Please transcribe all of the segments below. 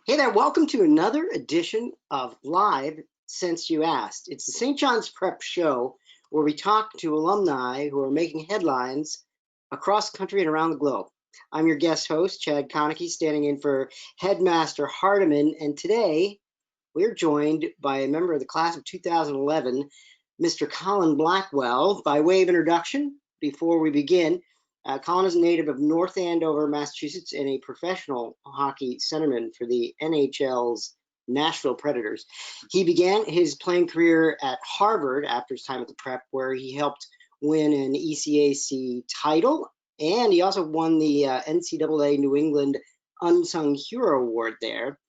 Hey there, welcome to another edition of Live Since You Asked. It's the St. John's Prep Show where we talk to alumni who are making headlines across the country and around the globe. I'm your guest host, Chad Konecki, standing in for Headmaster Hardiman, and today we're joined by a member of the class of 2011, Mr. Colin Blackwell. By way of introduction, before we begin, Colin is a native of North Andover, Massachusetts, and a professional hockey centerman for the NHL's Nashville Predators. He began his playing career at Harvard after his time at the Prep, where he helped win an ECAC title, and he also won the NCAA New England Unsung Hero Award there.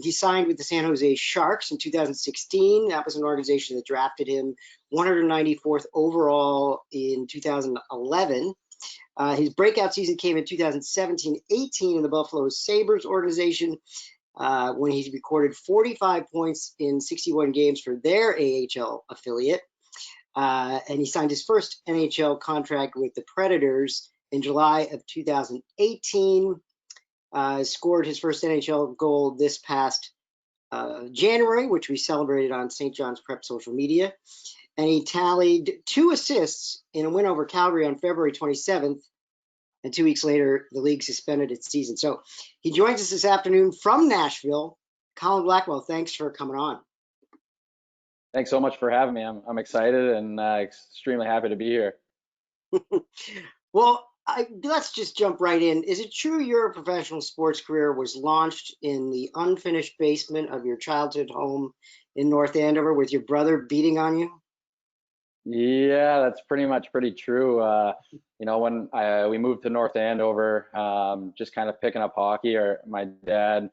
He signed with the San Jose Sharks in 2016. That was an organization that drafted him 194th overall in 2011. His breakout season came in 2017-18 in the Buffalo Sabres organization when he recorded 45 points in 61 games for their AHL affiliate. And he signed his first NHL contract with the Predators in July of 2018. Scored his first NHL goal this past January, which we celebrated on St. John's Prep social media. And he tallied 2 assists in a win over Calgary on February 27th. And 2 weeks later, the league suspended its season. So he joins us this afternoon from Nashville. Colin Blackwell, thanks for coming on. Thanks so much for having me. I'm excited and extremely happy to be here. Well, let's just jump right in. Is it true your professional sports career was launched in the unfinished basement of your childhood home in North Andover with your brother beating on you? Yeah, that's pretty true. When we moved to North Andover, just kind of picking up hockey, or my dad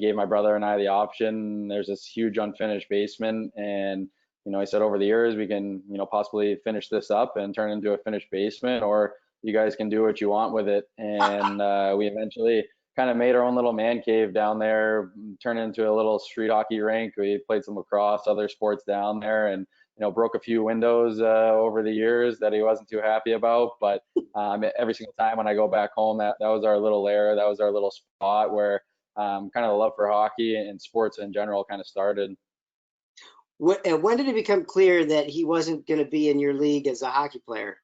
gave my brother and I the option. There's this huge unfinished basement, and he said over the years we can, possibly finish this up and turn it into a finished basement, or you guys can do what you want with it. And we eventually kind of made our own little man cave down there, turned it into a little street hockey rink. We played some lacrosse, other sports down there, and broke a few windows over the years that he wasn't too happy about. But every single time when I go back home, that was our little lair, that was our little spot where kind of the love for hockey and sports in general kind of started. When did it become clear that he wasn't going to be in your league as a hockey player?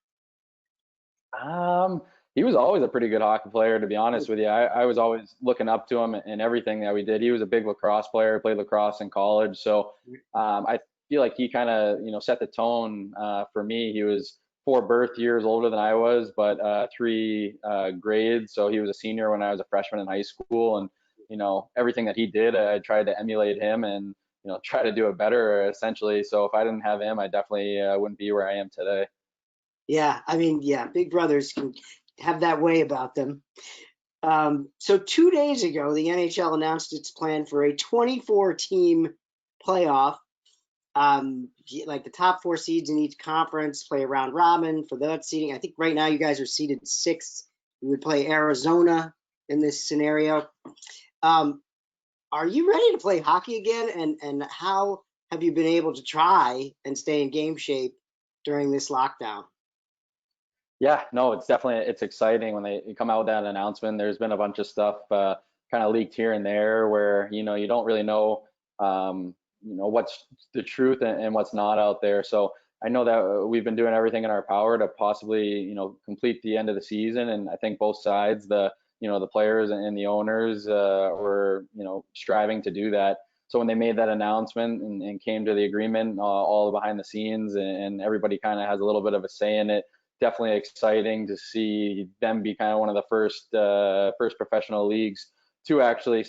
He was always a pretty good hockey player, to be honest with you. I was always looking up to him in everything that we did. He was a big lacrosse player, played lacrosse in college. So I feel like he kind of, set the tone for me. He was 4 birth years older than I was, but 3 grades. So he was a senior when I was a freshman in high school. And, everything that he did, I tried to emulate him and, try to do it better, essentially. So if I didn't have him, I definitely wouldn't be where I am today. Yeah, I mean, yeah, big brothers can have that way about them. So 2 days ago, the NHL announced its plan for a 24-team playoff. Like the top 4 seeds in each conference play a round robin for that seeding. I think right now you guys are seeded 6th. You would play Arizona in this scenario. Are you ready to play hockey again? And how have you been able to try and stay in game shape during this lockdown? Yeah, no, it's exciting when they come out with that announcement. There's been a bunch of stuff kind of leaked here and there where you don't really know what's the truth and what's not out there. So I know that we've been doing everything in our power to possibly complete the end of the season, and I think both sides, the players and the owners, were striving to do that. So when they made that announcement and came to the agreement, all behind the scenes, and everybody kind of has a little bit of a say in it, definitely exciting to see them be kind of one of the first professional leagues to actually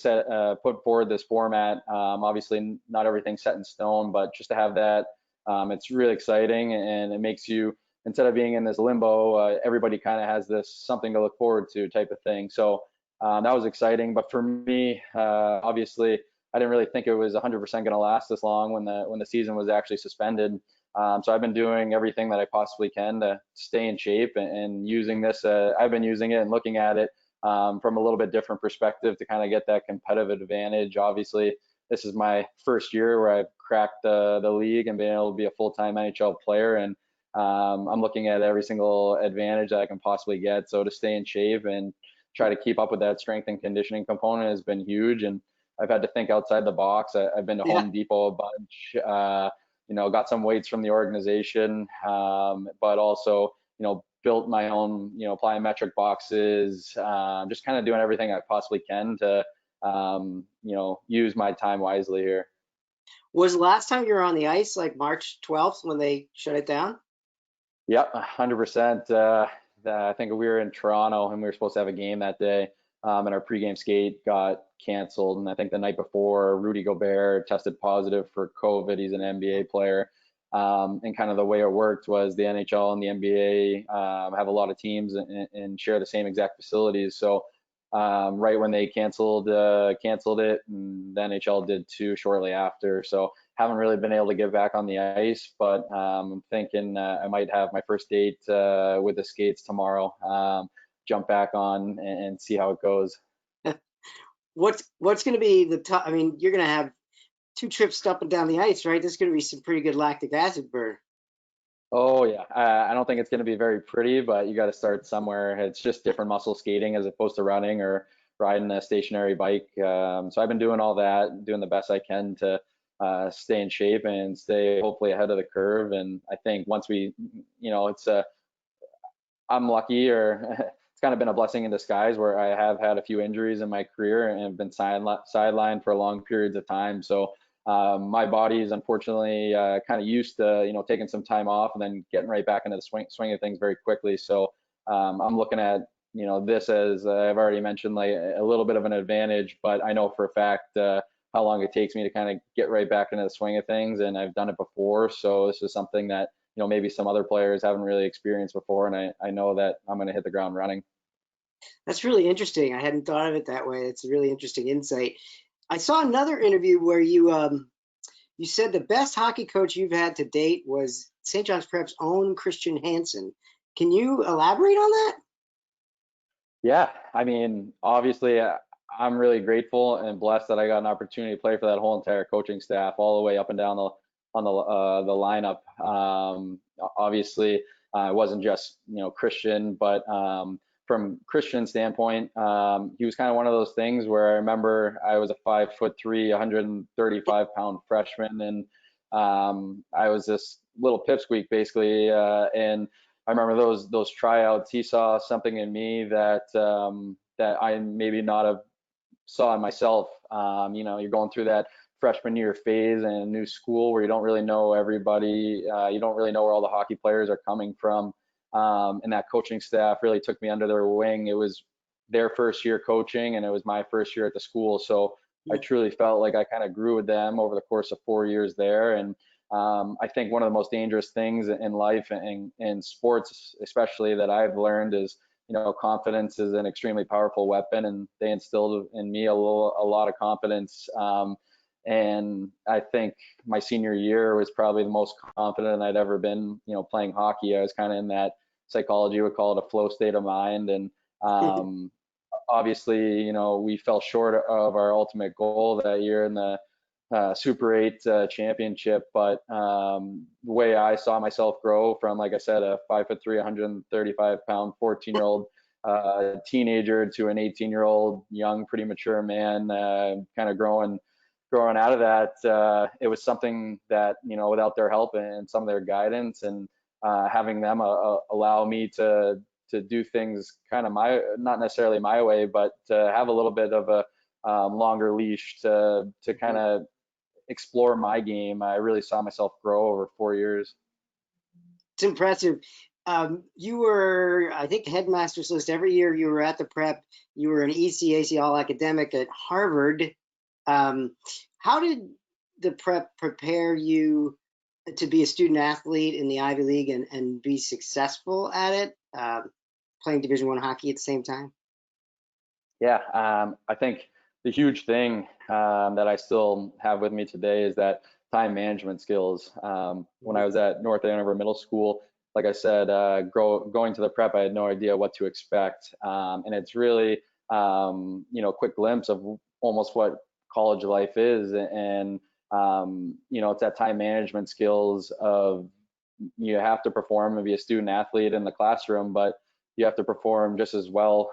put forward this format. Obviously, not everything's set in stone, but just to have that, it's really exciting, and it makes you, instead of being in this limbo, everybody kind of has this something to look forward to type of thing. So that was exciting. But for me, obviously, I didn't really think it was 100% going to last this long when the season was actually suspended. So I've been doing everything that I possibly can to stay in shape, and using this. I've been using it and looking at it from a little bit different perspective to kind of get that competitive advantage. Obviously, this is my first year where I've cracked the league and been able to be a full-time NHL player, and I'm looking at every single advantage that I can possibly get. So to stay in shape and try to keep up with that strength and conditioning component has been huge. And I've had to think outside the box. I've been to Yeah. Home Depot a bunch, got some weights from the organization, but also, built my own, plyometric boxes, just kind of doing everything I possibly can to, use my time wisely here. Was the last time you were on the ice like March 12th when they shut it down? Yep, 100%. I think we were in Toronto and we were supposed to have a game that day, and our pregame skate got canceled. And I think the night before, Rudy Gobert tested positive for COVID. He's an NBA player. And kind of the way it worked was the NHL and the NBA have a lot of teams and share the same exact facilities. So right when they canceled it, and the NHL did too shortly after. So haven't really been able to get back on the ice, but I'm thinking I might have my first date with the skates tomorrow. Jump back on and see how it goes. What's going to be the top? I mean, you're going to have 2 trips up and down the ice, right? There's going to be some pretty good lactic acid burn. Oh yeah, I don't think it's going to be very pretty, but you got to start somewhere. It's just different muscle skating as opposed to running or riding a stationary bike. So I've been doing all that, doing the best I can to stay in shape and stay hopefully ahead of the curve. And I think once we, I'm lucky, or it's kind of been a blessing in disguise where I have had a few injuries in my career and have been sidelined for long periods of time. So my body is unfortunately kind of used to, taking some time off and then getting right back into the swing of things very quickly. So I'm looking at, this as I've already mentioned, like a little bit of an advantage, but I know for a fact how long it takes me to kind of get right back into the swing of things, and I've done it before. So this is something that, maybe some other players haven't really experienced before, and I know that I'm going to hit the ground running. That's really interesting. I hadn't thought of it that way. It's a really interesting insight. I saw another interview where you said the best hockey coach you've had to date was St. John's Prep's own Christian Hansen. Can you elaborate on that? Yeah, I mean, obviously, I'm really grateful and blessed that I got an opportunity to play for that whole entire coaching staff, all the way up and down the lineup. Obviously, it wasn't just Christian, but from Christian's standpoint, he was kind of one of those things where I remember I was a 5'3", 135-pound freshman, and I was this little pipsqueak basically, and I remember those tryouts. He saw something in me that that I maybe not have saw in myself. You're going through that freshman year phase in a new school where you don't really know everybody. You don't really know where all the hockey players are coming from. And that coaching staff really took me under their wing. It was their first year coaching, and it was my first year at the school. So I truly felt like I kind of grew with them over the course of 4 years there. And I think one of the most dangerous things in life and in sports, especially, that I've learned is, confidence is an extremely powerful weapon, and they instilled in me a lot of confidence. And I think my senior year was probably the most confident I'd ever been, playing hockey. I was kind of in that, psychology would call it, a flow state of mind. And obviously, we fell short of our ultimate goal that year in the Super 8 championship. But the way I saw myself grow from, like I said, a 5'3", 135-pound, 14-year-old teenager to an 18-year-old young, pretty mature man, kind of growing out of that, it was something that, without their help and some of their guidance, and having them allow me to do things kind of not necessarily my way, but to have a little bit of a longer leash to kind of explore my game. I really saw myself grow over 4 years. It's impressive. You were, I think, headmaster's list every year you were at the Prep. You were an ECAC All-Academic at Harvard. How did the Prep prepare you to be a student athlete in the Ivy League and be successful at it, playing Division I hockey at the same time? Yeah, I think the huge thing that I still have with me today is that time management skills. When I was at North Andover Middle School, like I said, going to the Prep, I had no idea what to expect, and it's really quick glimpse of almost what college life is. And it's that time management skills of, you have to perform and be a student athlete in the classroom, but you have to perform just as well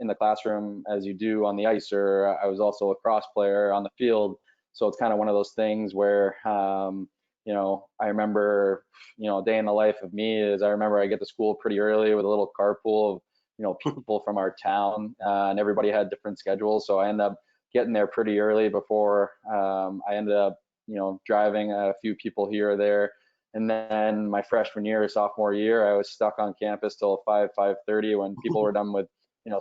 in the classroom as you do on the ice. Or I was also a cross player on the field, so it's kind of one of those things where I remember, a day in the life of me is I remember I get to school pretty early with a little carpool of people from our town, and everybody had different schedules, so I ended up getting there pretty early before I ended up driving a few people here or there. And then my freshman year or sophomore year, I was stuck on campus till 5:30 when people were done with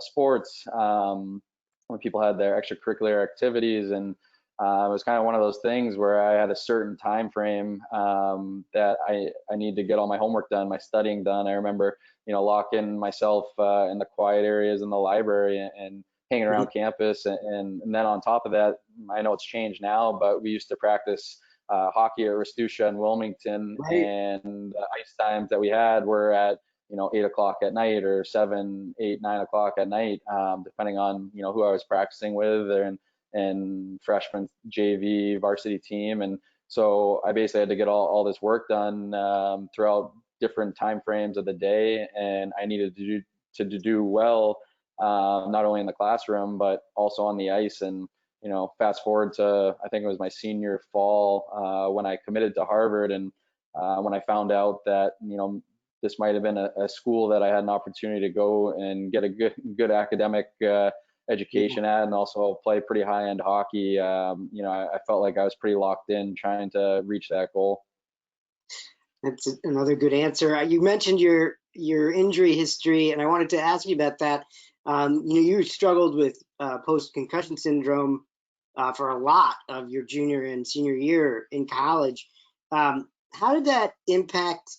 sports, when people had their extracurricular activities. And it was kind of one of those things where I had a certain time frame that I need to get all my homework done, my studying done. I remember locking myself in the quiet areas in the library and hanging around campus. And then on top of that, I know it's changed now, but we used to practice hockey at Restutia and Wilmington, Right. and the ice times that we had were at 8 o'clock at night, or 7, 8, 9 o'clock at night, depending on who I was practicing with, and freshman JV varsity team. And so I basically had to get all this work done throughout different time frames of the day, and I needed to do well, not only in the classroom but also on the ice. And fast forward to, I think it was my senior fall, when I committed to Harvard, and when I found out that this might have been a school that I had an opportunity to go and get a good academic education at, and also play pretty high-end hockey. I felt like I was pretty locked in trying to reach that goal. That's another good answer. You mentioned your injury history, and I wanted to ask you about that. You struggled with post-concussion syndrome for a lot of your junior and senior year in college. How did that impact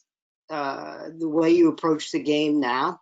the way you approach the game now?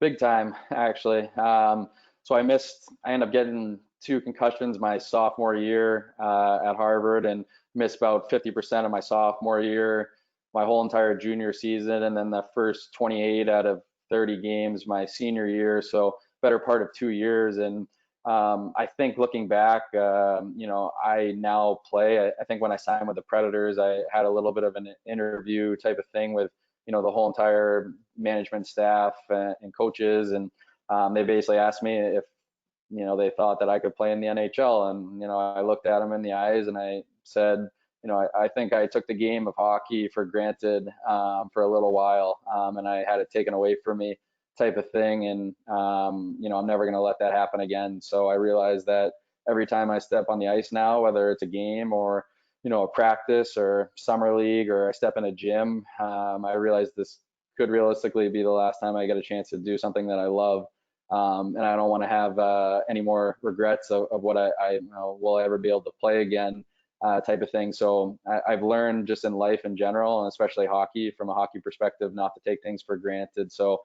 Big time, actually. So I ended up getting 2 concussions my sophomore year at Harvard, and missed about 50% of my sophomore year, my whole entire junior season, and then the first 28 out of 30 games my senior year. So better part of 2 years. And I think looking back, I now play. I think when I signed with the Predators, I had a little bit of an interview type of thing with the whole entire management staff and coaches, and they basically asked me if they thought that I could play in the NHL. And I looked at them in the eyes and I said, I think I took the game of hockey for granted for a little while, and I had it taken away from me, type of thing. And I'm never going to let that happen again. So I realized that every time I step on the ice now, whether it's a game or a practice or summer league, or I step in a gym, I realize this could realistically be the last time I get a chance to do something that I love. And I don't want to have any more regrets of what I will ever be able to play again, type of thing. So I've learned just in life in general, and especially hockey, from a hockey perspective, not to take things for granted. So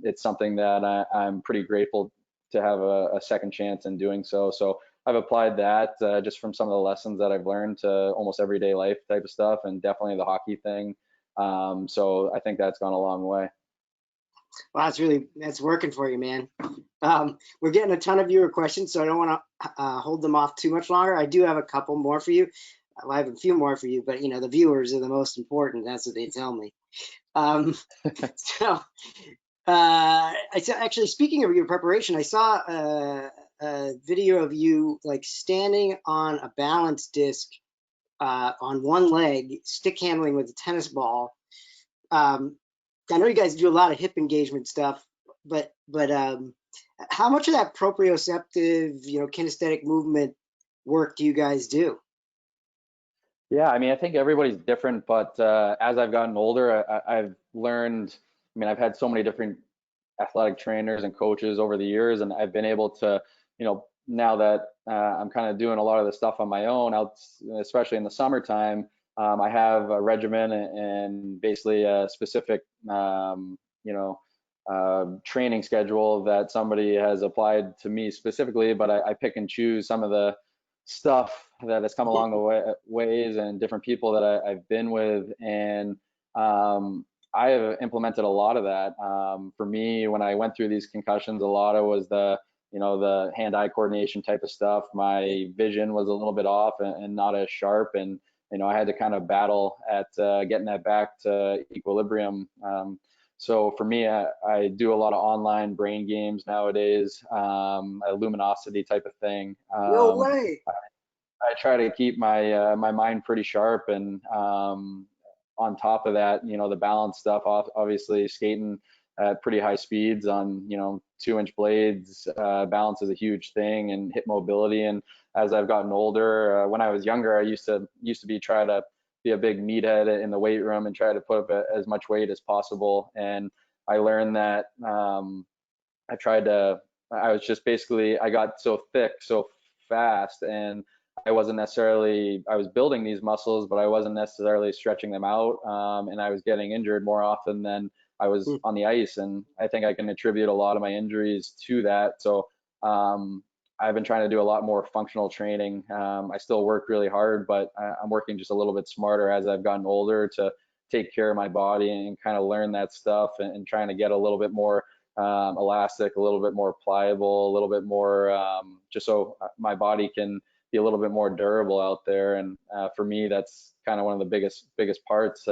it's something that I'm pretty grateful to have a second chance in doing so. So I've applied that just from some of the lessons that I've learned to almost everyday life type of stuff, and definitely the hockey thing. So I think that's gone a long way. Well, that's working for you, man. We're getting a ton of viewer questions, so I don't want to hold them off too much longer. I do have a couple more for you. I have a few more for you, but the viewers are the most important. That's what they tell me. So, actually, speaking of your preparation, I saw a video of you like standing on a balance disc on one leg, stick handling with a tennis ball. I know you guys do a lot of hip engagement stuff, but how much of that proprioceptive, kinesthetic movement work do you guys do? Yeah, I mean, I think everybody's different, but as I've gotten older, I've learned. I mean, I've had so many different athletic trainers and coaches over the years, and I've been able to, now that I'm kind of doing a lot of the stuff on my own, especially in the summertime, I have a regimen and basically a specific, training schedule that somebody has applied to me specifically, but I pick and choose some of the stuff that has come along the ways, and different people that I've been with. And I have implemented a lot of that. For me, when I went through these concussions, a lot of was the hand-eye coordination type of stuff. My vision was a little bit off and not as sharp, and I had to kind of battle at getting that back to equilibrium. So for me, I do a lot of online brain games nowadays, a luminosity type of thing. No way. I try to keep my mind pretty sharp, and on top of that, the balance stuff. Obviously, skating at pretty high speeds on 2-inch blades, balance is a huge thing, and hip mobility. And as I've gotten older, when I was younger, I used to be try to be a big meathead in the weight room and try to put up as much weight as possible. And I learned that I tried to. I was just basically I got so thick so fast, and I wasn't necessarily I was building these muscles, but I wasn't necessarily stretching them out, and I was getting injured more often than I was Hmm. on the ice. And I think I can attribute a lot of my injuries to that. So I've been trying to do a lot more functional training. I still work really hard, but I'm working just a little bit smarter as I've gotten older to take care of my body and kind of learn that stuff, and trying to get a little bit more elastic, a little bit more pliable, a little bit more just so my body can be a little bit more durable out there. And for me, that's kind of one of the biggest parts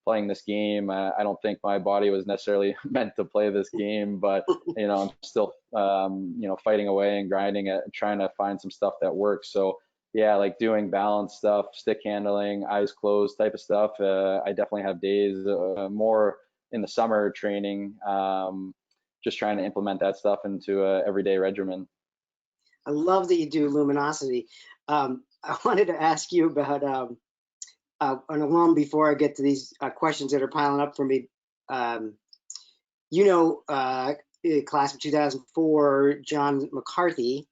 playing this game. I don't think my body was necessarily meant to play this game, but I'm still fighting away and grinding at trying to find some stuff that works. So yeah, like doing balance stuff, stick handling, eyes closed type of stuff. I definitely have days more in the summer training, just trying to implement that stuff into a everyday regimen. I love that you do luminosity. I wanted to ask you about an alum before I get to these questions that are piling up for me. Um, you know, uh, Class of 2004, John McCarthy.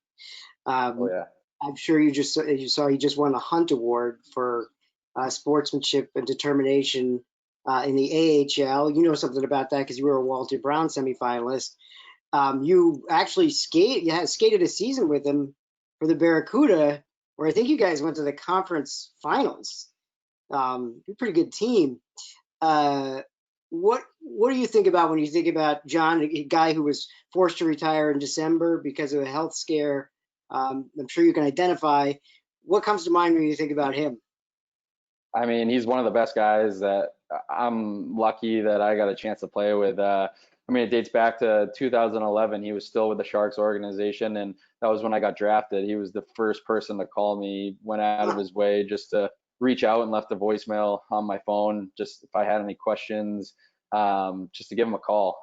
Oh Um, yeah. I'm sure you saw he just won the Hunt Award for sportsmanship and determination in the AHL. You know something about that because you were a Walter Brown semifinalist. You actually skated a season with him for the Barracuda, where I think you guys went to the conference finals. You're a pretty good team. Uh, what do you think about when you think about John, a guy who was forced to retire in December because of a health scare? I'm sure you can identify. What comes to mind when you think about him? I mean, he's one of the best guys that I'm lucky that I got a chance to play with. I mean, it dates back to 2011. He was still with the Sharks organization, and that was when I got drafted. He was the first person to call me, went out of Huh. his way just to reach out and left a voicemail on my phone, just if I had any questions, just to give him a call.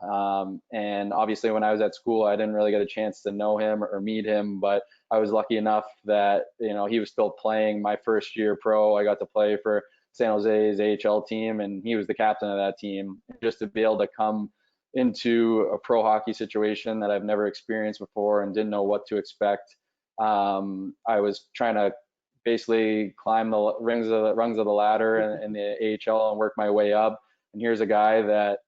And obviously, when I was at school, I didn't really get a chance to know him or meet him, but I was lucky enough that he was still playing my first year pro. I got to play for San Jose's AHL team, and he was the captain of that team. Just to be able to come into a pro hockey situation that I've never experienced before and didn't know what to expect. I was trying to basically climb the rungs of the ladder in the AHL and work my way up. And here's a guy that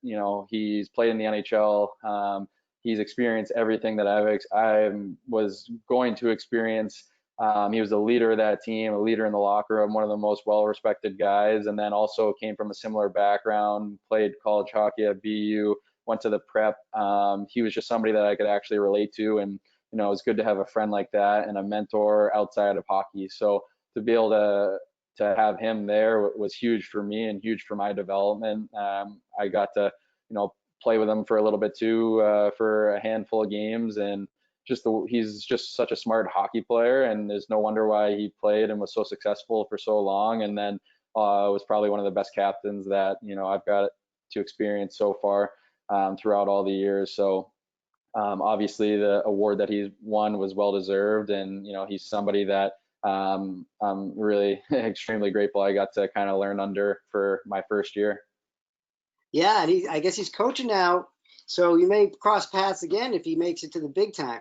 he's played in the NHL. He's experienced everything that I was going to experience. He was a leader of that team, a leader in the locker room, one of the most well-respected guys, and then also came from a similar background, played college hockey at BU, went to the prep. He was just somebody that I could actually relate to, and it was good to have a friend like that and a mentor outside of hockey. So to be able to have him there was huge for me and huge for my development. I got to play with him for a little bit too, for a handful of games, and he's just such a smart hockey player, and there's no wonder why he played and was so successful for so long. And then was probably one of the best captains that I've got to experience so far throughout all the years. So obviously the award that he's won was well deserved, and he's somebody that I'm really extremely grateful I got to kind of learn under for my first year. Yeah, and I guess he's coaching now, so you may cross paths again if he makes it to the big time.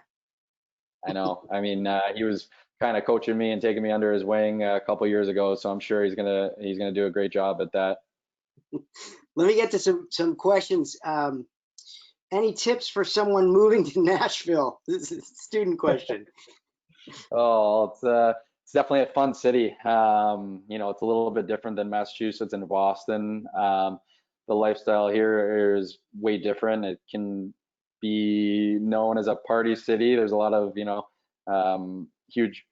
I know. I mean, he was kind of coaching me and taking me under his wing a couple years ago, so I'm sure he's gonna do a great job at that. Let me get to some questions. Any tips for someone moving to Nashville? This is a student question. Oh, it's definitely a fun city. It's a little bit different than Massachusetts and Boston. The lifestyle here is way different. It can be known as a party city. There's a lot of, huge,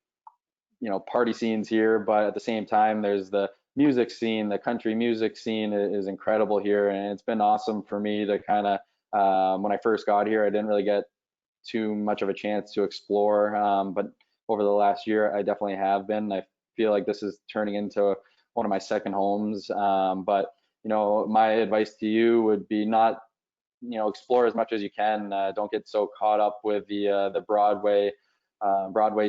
party scenes here, but at the same time, there's the music scene, the country music scene is incredible here, and it's been awesome for me to kind of when I first got here, I didn't really get too much of a chance to explore, but over the last year, I definitely have been. I feel like this is turning into one of my second homes. But my advice to you would be not explore as much as you can. Don't get so caught up with the Broadway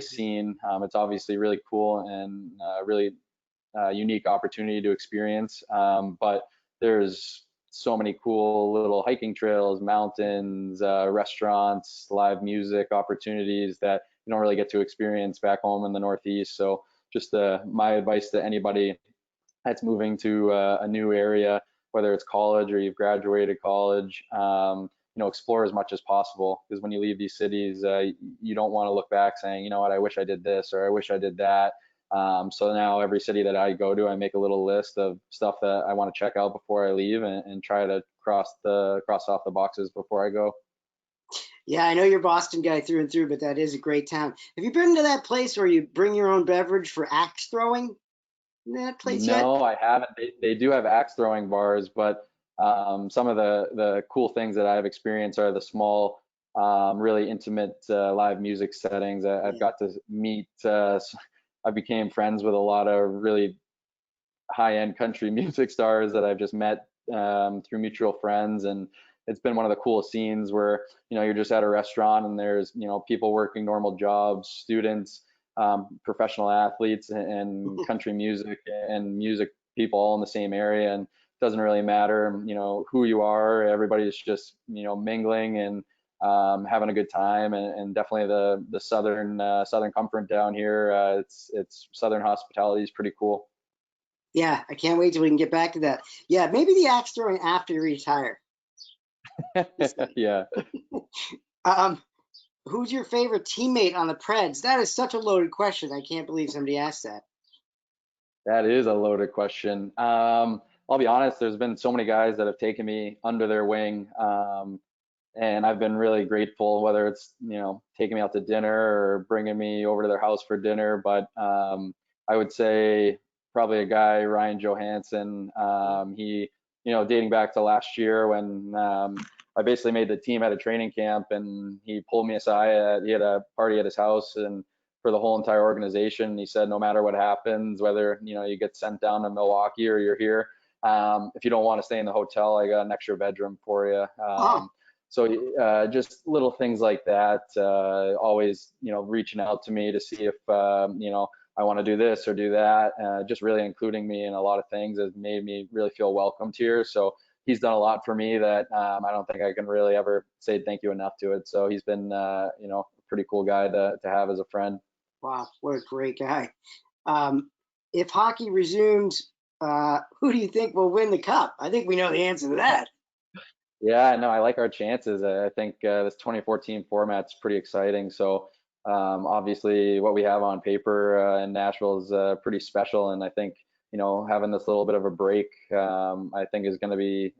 scene. It's obviously really cool and really unique opportunity to experience. But there's so many cool little hiking trails, mountains, restaurants, live music opportunities that you don't really get to experience back home in the Northeast. So just my advice to anybody that's moving to a new area, whether it's college or you've graduated college, explore as much as possible, because when you leave these cities, you don't want to look back saying, you know what, I wish I did this or I wish I did that. So now every city that I go to, I make a little list of stuff that I want to check out before I leave, and try to cross off the boxes before I go. Yeah, I know you're a Boston guy through and through, but that is a great town. Have you been to that place where you bring your own beverage for axe throwing? In that place yet? No, I haven't. They do have axe throwing bars, but some of the cool things that I've experienced are the small, really intimate live music settings. I've Yeah. got to meet. I became friends with a lot of really high-end country music stars that I've just met through mutual friends, and it's been one of the coolest scenes where you're just at a restaurant and there's people working normal jobs, students, professional athletes, and country music and music people all in the same area, and it doesn't really matter who you are. Everybody's just mingling and having a good time, and definitely the southern comfort down here. It's southern hospitality is pretty cool. Yeah, I can't wait till we can get back to that. Yeah, maybe the axe throwing after you retire. Yeah. Um, who's your favorite teammate on the Preds? That is such a loaded question. I can't believe somebody asked that. That is a loaded question. I'll be honest, there's been so many guys that have taken me under their wing, and I've been really grateful, whether it's, taking me out to dinner or bringing me over to their house for dinner. But I would say probably a guy, Ryan Johansson. He, dating back to last year when I basically made the team at a training camp, and he pulled me aside. He had a party at his house, and for the whole entire organization, he said, no matter what happens, whether you get sent down to Milwaukee or you're here, if you don't want to stay in the hotel, I got an extra bedroom for you. Oh, So just little things like that, always, reaching out to me to see if, I want to do this or do that. Just really including me in a lot of things has made me really feel welcomed here. So he's done a lot for me that I don't think I can really ever say thank you enough to it. So he's been, a pretty cool guy to have as a friend. wow, what a great guy. Um, if hockey resumes, who do you think will win the cup? I think we know the answer to that. Yeah, no, I like our chances. I think this 2014 format's pretty exciting. So obviously, what we have on paper in Nashville is pretty special, and I think having this little bit of a break, I think is going to be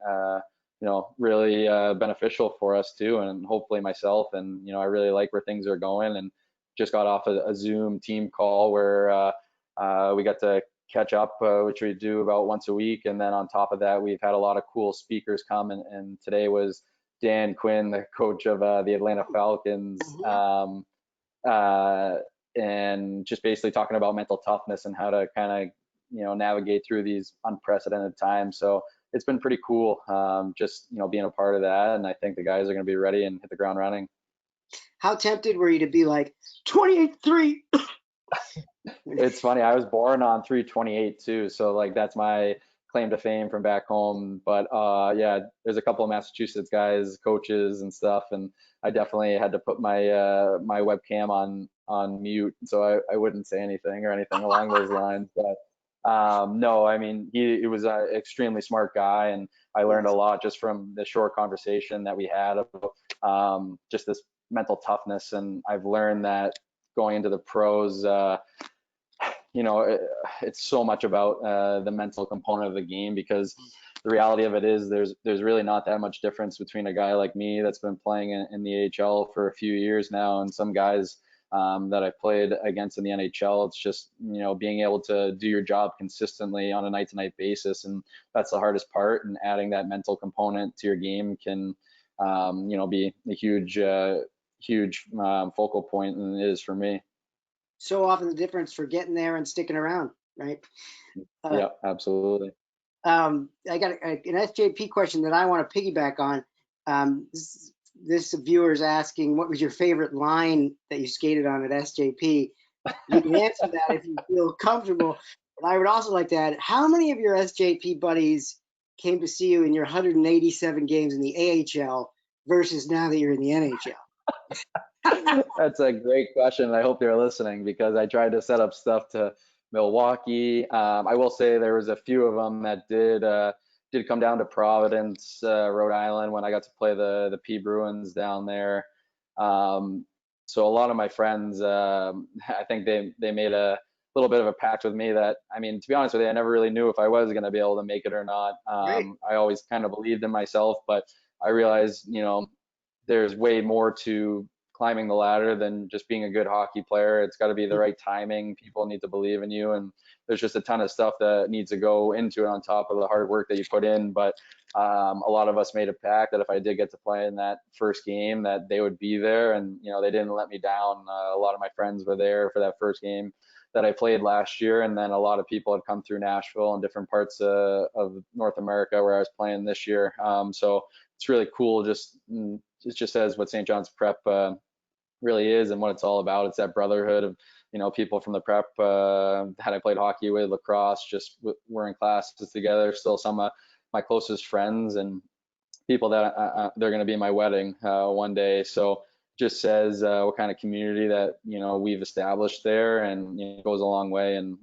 really beneficial for us too, and hopefully myself. And I really like where things are going, and just got off a Zoom team call where we got to catch up, which we do about once a week. And then on top of that, we've had a lot of cool speakers come. And today was Dan Quinn, the coach of the Atlanta Falcons, Mhm. uh, and just basically talking about mental toughness and how to kind of, navigate through these unprecedented times. So it's been pretty cool, just, being a part of that. And I think the guys are going to be ready and hit the ground running. How tempted were you to be like 28-3? It's funny. I was born on 328 too, so like that's my claim to fame from back home. But yeah, there's a couple of Massachusetts guys, coaches and stuff, and I definitely had to put my webcam on mute so I wouldn't say anything or anything along those lines. But no, I mean he was an extremely smart guy, and I learned a lot just from the short conversation that we had about just this mental toughness, and I've learned that going into the pros. It's so much about the mental component of the game, because the reality of it is there's really not that much difference between a guy like me that's been playing in the AHL for a few years now and some guys that I played against in the NHL. It's just, being able to do your job consistently on a night-to-night basis, and that's the hardest part. And adding that mental component to your game can, be a huge focal point, and it is for me. So often the difference for getting there and sticking around, right? Yeah, absolutely. I got an SJP question that I want to piggyback on. This viewer is asking, what was your favorite line that you skated on at SJP? You can answer that if you feel comfortable. But I would also like to add, how many of your SJP buddies came to see you in your 187 games in the AHL versus now that you're in the NHL? That's a great question. I hope they're listening, because I tried to set up stuff to Milwaukee. I will say there was a few of them that did come down to Providence, Rhode Island, when I got to play the P Bruins down there. So a lot of my friends, I think they made a little bit of a pact with me that, I mean, to be honest with you, I never really knew if I was going to be able to make it or not. Right. I always kind of believed in myself, but I realized, there's way more to climbing the ladder than just being a good hockey player. It's got to be the right timing. People need to believe in you, and there's just a ton of stuff that needs to go into it on top of the hard work that you put in. But a lot of us made a pact that if I did get to play in that first game, that they would be there, and they didn't let me down. A lot of my friends were there for that first game that I played last year, and then a lot of people had come through Nashville and different parts of North America where I was playing this year. So it's really cool. It just says what St. John's Prep really is and what it's all about. It's that brotherhood of people from the prep that I played hockey with, lacrosse. Just we're in classes together. Still some of my closest friends and people that they're going to be in my wedding one day. So just says what kind of community that we've established there, and it goes a long way. And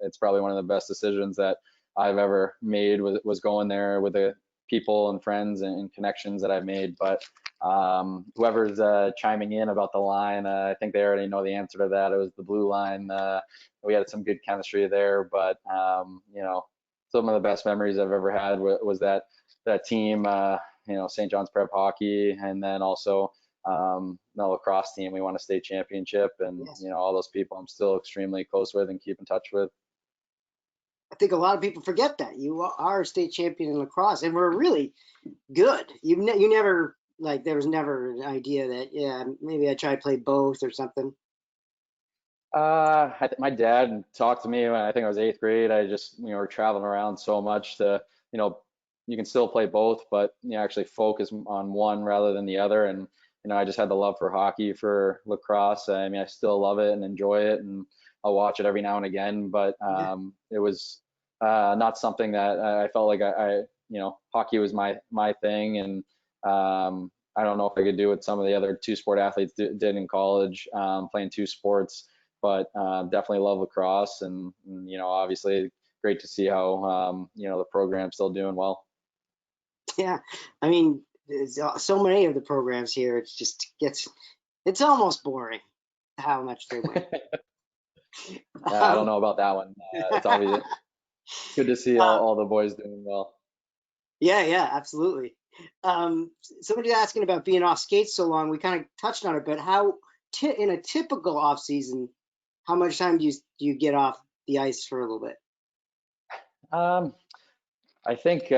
it's probably one of the best decisions that I've ever made was going there with the people and friends and connections that I've made. But whoever's chiming in about the line, I think they already know the answer to that. It was the blue line. We had some good chemistry there, but some of the best memories I've ever had was that team, St. John's Prep hockey, and then also the lacrosse team. We won a state championship, and Yes. all those people I'm still extremely close with and keep in touch with. I think a lot of people forget that you are a state champion in lacrosse, and we're really good. You never, like, there was never an idea that maybe I try to play both or something. My dad talked to me when I think I was 8th grade. I just, were traveling around so much to, you can still play both, but actually focus on one rather than the other. And, I just had the love for hockey, for lacrosse. I mean, I still love it and enjoy it, and I'll watch it every now and again, but it was not something that I felt like hockey was my thing. And I don't know if I could do what some of the other two sport athletes did in college, playing two sports. But definitely love lacrosse, and obviously great to see how the program's still doing well. Yeah, I mean, there's so many of the programs here. It's almost boring how much they win. I don't know about that one. It's obviously good to see all the boys doing well. Yeah, absolutely. Somebody asking about being off skates so long. We kind of touched on it, but how in a typical off season, how much time do you get off the ice for a little bit? I think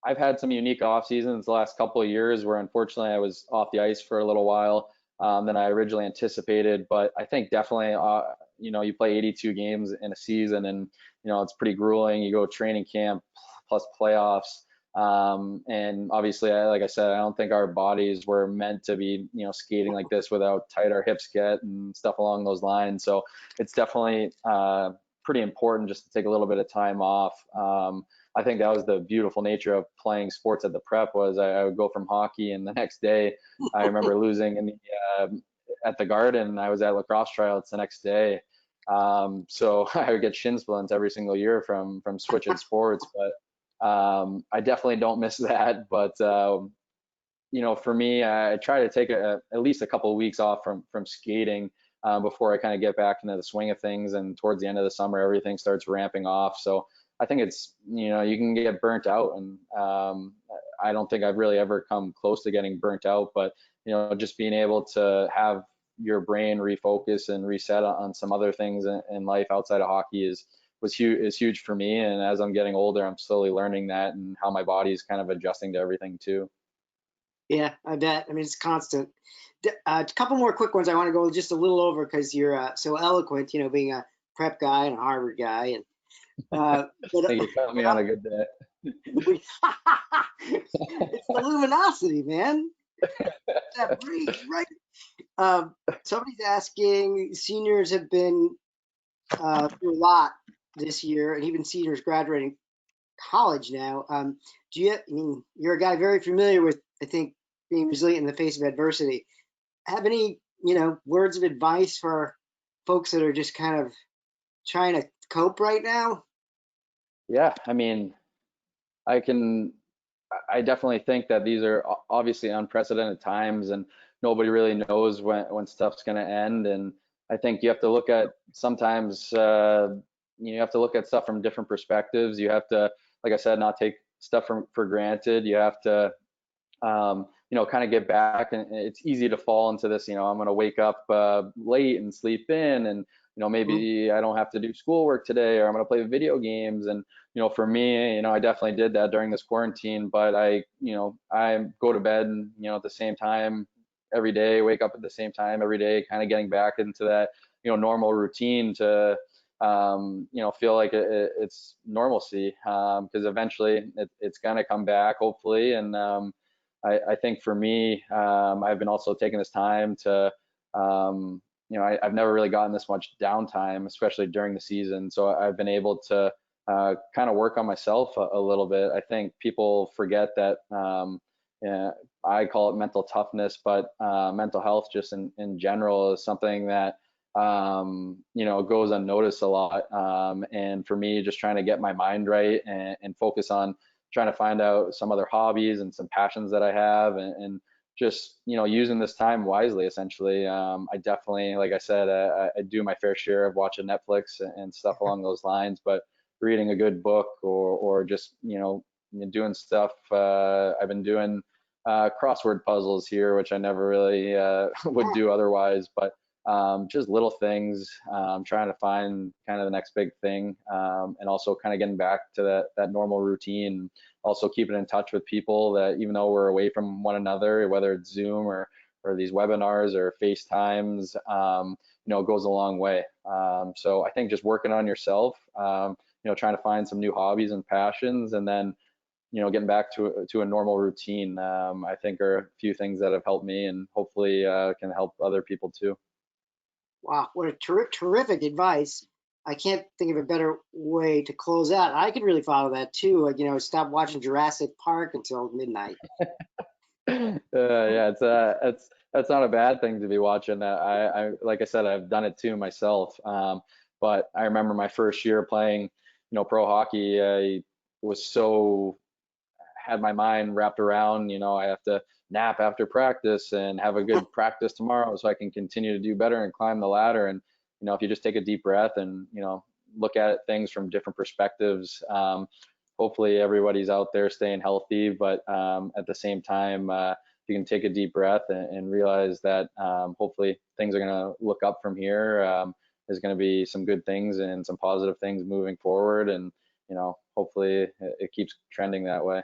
I've had some unique off seasons the last couple of years where unfortunately I was off the ice for a little while than I originally anticipated. But I think definitely you play 82 games in a season, and it's pretty grueling. You go training camp plus playoffs. And obviously, like I said, I don't think our bodies were meant to be, skating like this with how tight our hips get and stuff along those lines. So it's definitely pretty important just to take a little bit of time off. I think that was the beautiful nature of playing sports at the prep was I would go from hockey, and the next day I remember losing in at the Garden. I was at lacrosse tryouts the next day. So I would get shin splints every single year from switching sports, but I definitely don't miss that. But for me, I try to take at least a couple of weeks off from skating before I kind of get back into the swing of things. And towards the end of the summer, everything starts ramping off. So I think it's you can get burnt out, and I don't think I've really ever come close to getting burnt out. But just being able to have your brain refocus and reset on some other things in life outside of hockey is huge for me. And as I'm getting older, I'm slowly learning that and how my body is kind of adjusting to everything too. Yeah, I bet. I mean, it's constant. A couple more quick ones. I want to go just a little over because you're so eloquent, being a prep guy and a Harvard guy. And I think you caught me on a good day. it's the luminosity, man. That breeze, right? Somebody's asking, seniors have been through a lot this year, and even seniors graduating college now. I mean, you're a guy very familiar with, I think, being resilient in the face of adversity. Have any, words of advice for folks that are just kind of trying to cope right now? Yeah, I mean, I can, I definitely think that these are obviously unprecedented times, and nobody really knows when stuff's going to end. And I think you have to look at sometimes, you have to look at stuff from different perspectives. You have to, like I said, not take stuff for granted. You have to, kind of get back, and it's easy to fall into this, I'm going to wake up late and sleep in, and maybe I don't have to do schoolwork today, or I'm going to play video games. And for me, I definitely did that during this quarantine, but I go to bed, at the same time every day, wake up at the same time every day, kind of getting back into that, normal routine to, feel like it's normalcy, because eventually it's going to come back, hopefully. And I think for me, I've been also taking this time to, I've never really gotten this much downtime, especially during the season. So I've been able to kind of work on myself a little bit. I think people forget that, yeah, I call it mental toughness, but mental health just in general is something that, goes unnoticed a lot. And for me, just trying to get my mind right and focus on trying to find out some other hobbies and some passions that I have, and just using this time wisely, essentially. I definitely, like I said, I do my fair share of watching Netflix and stuff along those lines, but reading a good book, or just doing stuff. I've been doing crossword puzzles here, which I never really would do otherwise, but just little things, trying to find kind of the next big thing, and also kind of getting back to that normal routine. Also keeping in touch with people that, even though we're away from one another, whether it's Zoom or these webinars or FaceTimes, goes a long way. So I think just working on yourself, trying to find some new hobbies and passions, and then getting back to a normal routine, I think are a few things that have helped me, and hopefully can help other people too. Wow, what a terrific advice. I can't think of a better way to close out. I could really follow that too. Like, stop watching Jurassic Park until midnight. Yeah, it's that's not a bad thing to be watching. I like I said, I've done it too myself. But I remember my first year playing, pro hockey. I was so had my mind wrapped around, I have to nap after practice and have a good practice tomorrow so I can continue to do better and climb the ladder. And, if you just take a deep breath and, look at things from different perspectives, hopefully everybody's out there staying healthy, but at the same time, you can take a deep breath and realize that hopefully things are going to look up from here. There's going to be some good things and some positive things moving forward. And, hopefully it keeps trending that way.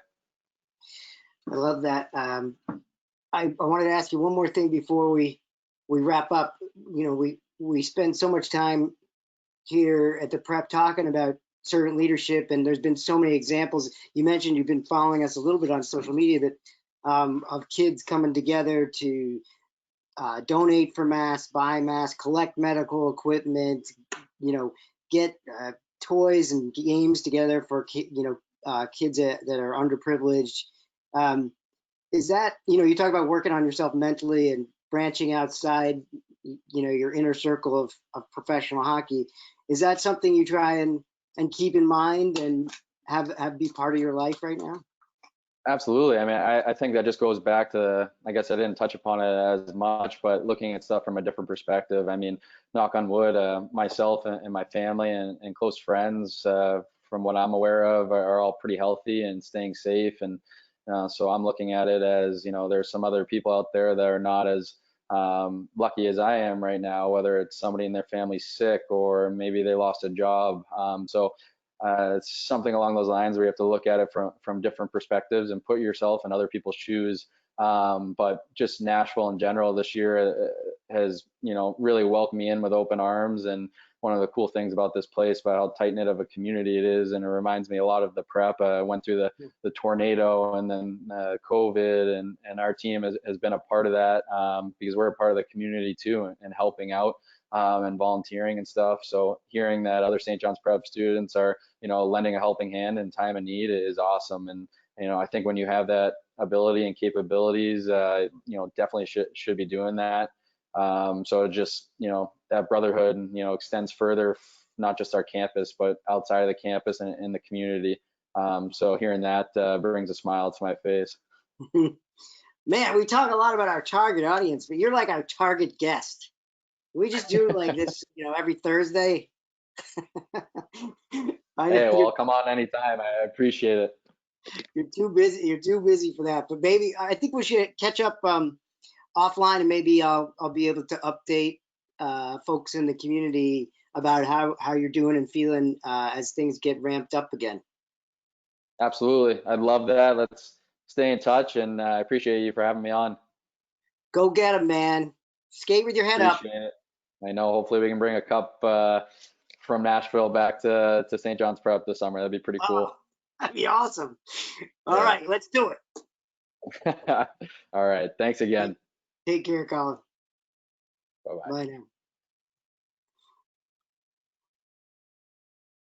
I love that. I wanted to ask you one more thing before we wrap up. We spend so much time here at the Prep talking about servant leadership, and there's been so many examples. You mentioned you've been following us a little bit on social media, that of kids coming together to donate for masks, buy masks, collect medical equipment, get toys and games together for kids that are underprivileged. Is that, you talk about working on yourself mentally and branching outside, your inner circle of professional hockey. Is that something you try and keep in mind and have be part of your life right now? Absolutely. I mean, I think that just goes back to, I guess I didn't touch upon it as much, but looking at stuff from a different perspective. I mean, knock on wood, myself and my family and close friends, from what I'm aware of, are all pretty healthy and staying safe. And so I'm looking at it as, there's some other people out there that are not as lucky as I am right now, whether it's somebody in their family sick or maybe they lost a job. So it's something along those lines where you have to look at it from different perspectives and put yourself in other people's shoes. But just Nashville in general this year has, really welcomed me in with open arms. And one of the cool things about this place, about how tight knit of a community it is, and it reminds me a lot of the prep. I went through the tornado and then COVID, and our team has been a part of that because we're a part of the community too, and helping out and volunteering and stuff. So hearing that other St. John's Prep students are, lending a helping hand in time of need is awesome. And I think when you have that ability and capabilities, definitely should be doing that. So just, that brotherhood, extends further, not just our campus, but outside of the campus and in the community. So hearing that brings a smile to my face. Man, we talk a lot about our target audience, but you're like our target guest. We just do like this, every Thursday. I know Hey, well, come on anytime. I appreciate it. you're too busy. You're too busy for that. But baby, I think we should catch up offline, and maybe I'll be able to update folks in the community about how you're doing and feeling as things get ramped up again. Absolutely. I'd love that. Let's stay in touch, and I appreciate you for having me on. Go get 'em, man. Skate with your head up. Appreciate it. I know hopefully we can bring a cup from Nashville back to St. John's Prep this summer. That'd be pretty cool. Oh, that'd be awesome. All Yeah. right, let's do it. All right. Thanks again. Take care, Colin. Bye-bye. Bye now.